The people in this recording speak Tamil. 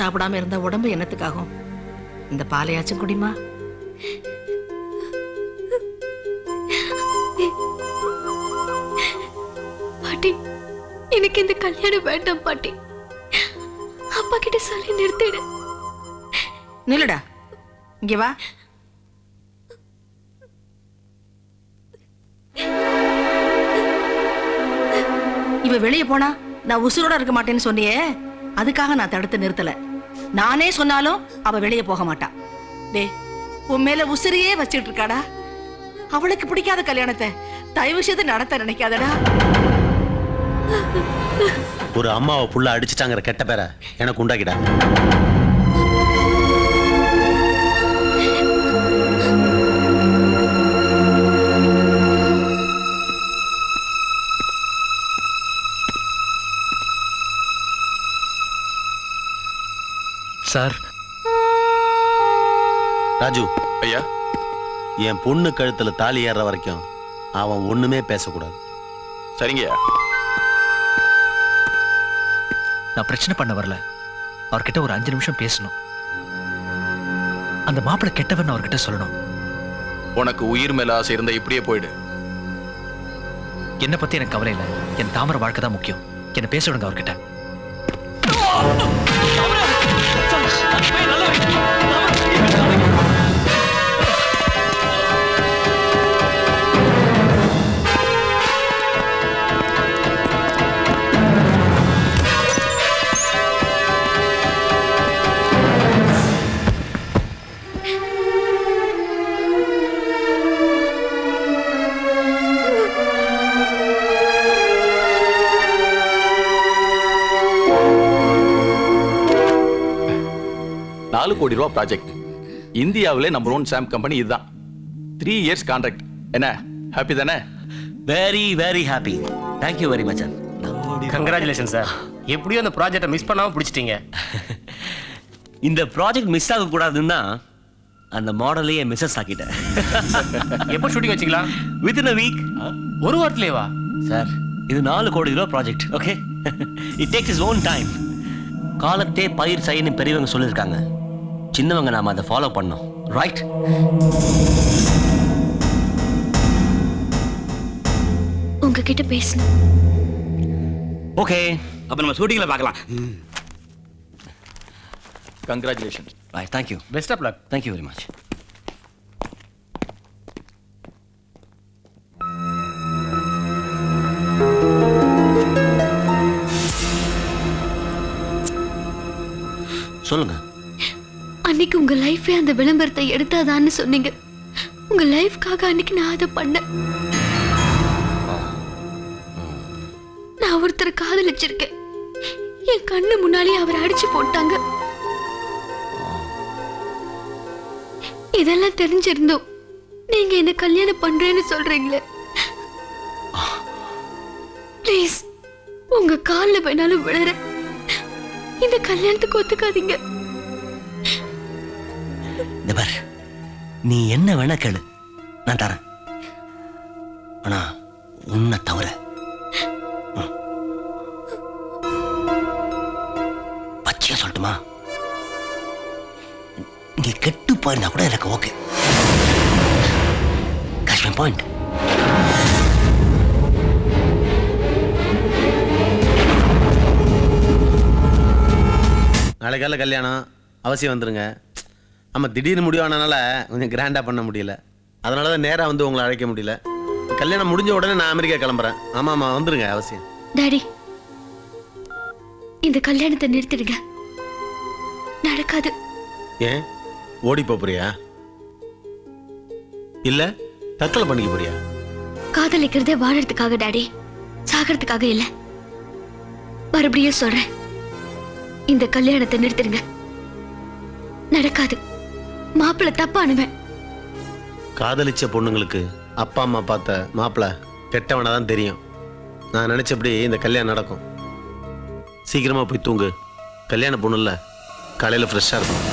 சாப்பிடாம இருந்த உடம்பு என்னத்துக்காகும்? இந்த பாலையாச்சும் குடிமா. பாட்டி, எனக்கு இந்த கல்யாணம் வேண்டாம் பாட்டி. அப்பா கிட்ட சொல்லி நிறுத்திடு. நில்லுடா, இங்க வா. இவ வெளியே போனா நான் உசுரோட இருக்க மாட்டேன்னு சொன்னியே, அதுக்காக நான் தடுத்து நிறுத்தல. நானே சொன்னாலும் அவ வெளியே போக மாட்டா. டே, உன் மேல உசிரியே வச்சுட்டு இருக்காடா. அவளுக்கு பிடிக்காத கல்யாணத்தை தயவு செய்து நடத்த நினைக்காதடா. ஒரு அம்மாவை புள்ள அடிச்சுட்டாங்கிற கெட்ட பேரை எனக்கு உண்டாக்கிடா. சார். ராஜு ஐயா, என் பொண்ணு கழுத்துல தாலி ஏற வரைக்கும் அவன் ஒண்ணுமே பேசக்கூடாது. சரிங்கய்யா. நான் பிரச்சனை பண்ண வரல. அவர்கிட்ட ஒரு 5 நிமிஷம் பேசணும். அந்த மாப்பிள்ளை கெட்டவன் அவர்கிட்ட சொல்லணும். உனக்கு உயிர் மேல ஆசை இருந்தா இப்படியே போயிடு. என்னை பத்தி எனக்கு கவலை இல்லை. என் தாமரை வாழ்க்கை தான் முக்கியம். என்ன பேச விடுங்க அவர்கிட்ட. ₹4 கோடி ப்ராஜெக்ட். இந்தியாவிலே நம்பர் 1 சாம் கம்பெனி இதுதான். 3 இயர்ஸ் கான்ட்ராக்ட். என்ன ஹாப்பி தானே? Very very happy. Thank you very much. Congratulation sir. எப்படியோ அந்த ப்ராஜெக்டை மிஸ் பண்ணாம பிடிச்சிட்டீங்க. இந்த ப்ராஜெக்ட் மிஸ் ஆக கூடாதுன்னா அந்த மாடலையே மிஸ்ஸஸ் ஆக்கிட்டேன். எப்போ ஷூட்டிங் வச்சுக்கலாம்? Within a week. ஒரு வாரத்திலேவா? சார், இது ₹4 crore project. Okay, it takes its own time. காலத்தே பயிர் செய்யணும் பெரியவங்க சொல்லியிருக்காங்க. சின்னவங்க நாம அதை ஃபாலோ பண்ணோம். ரைட்? உங்ககிட்ட பேசணும். ஓகே, அப்ப நம்ம ஷூட்டிங்ல பார்க்கலாம். Congratulation. Right, thank you. Best of luck. Thank you very much. சொல்லுங்க. அன்னைக்கு உங்க லைஃபே அந்த விளம்பரத்தை எடுத்தாதான்னு சொன்னீங்க. உங்க லைஃப்காக அன்னைக்கு நான் அதை பண்ணேன். நான் ஒருத்தரை காதலிச்சிருக்கேன். என் கண்ணு முன்னாலே அவரை அடிச்சு போட்டாங்க. இதெல்லாம் தெரிஞ்சிருந்தோம் நீங்க என்ன கல்யாணம் பண்றேன்னு சொல்றீங்களே. ப்ளீஸ், உங்க கால்ல வேணாலும் விழறேன். இந்த கல்யாணத்துக்கு ஒத்துக்காதீங்க. நீ என்ன வேணா கேளு, நான் தரேன். ஆனா உன்னை தவிர பச்சையா சொல்லட்டுமா, நீ கெட்டு போயிருந்தா கூட எனக்கு ஓகே. காஷ்மீர் பாயிண்ட். நாளை காலையில் கல்யாணம் அவசியம் வந்துருங்க. ஆமாம், திடீர்னு முடிவானனால கொஞ்சம் கிராண்டாக பண்ண முடியல. அதனால தான் நேராக வந்து உங்களை அழைக்க முடியல. கல்யாணம் முடிஞ்ச உடனே நான் அமெரிக்கா கிளம்புறேன். ஆமாம்மா, வந்துருங்க அவசியம். டாடி, இந்த கல்யாணத்தை நிறுத்திடுங்க. நடக்காது. ஏன் ஓடி போறியா? இல்ல தற்கொலை பண்ணிக்க போறியா? காதலிக்கிறதே வாழறதுக்காக டாடி, சாகிறதுக்காக இல்ல. மறுபடியும் சொல்றேன், இந்த கல்யாணத்தை நிறுத்திடுங்க. நடக்காது. மாப்பிள்ளை தப்பானுவேன். காதலிச்ச பொண்ணுங்களுக்கு அப்பா அம்மா பார்த்த மாப்பிள்ளை கெட்டவனா தான் தெரியும். நான் நினைச்சபடி இந்த கல்யாணம் நடக்கும். சீக்கிரமா போய் தூங்கு. கல்யாண பொண்ணுல காலையில ஃப்ரெஷ்ஷா இருக்கும்.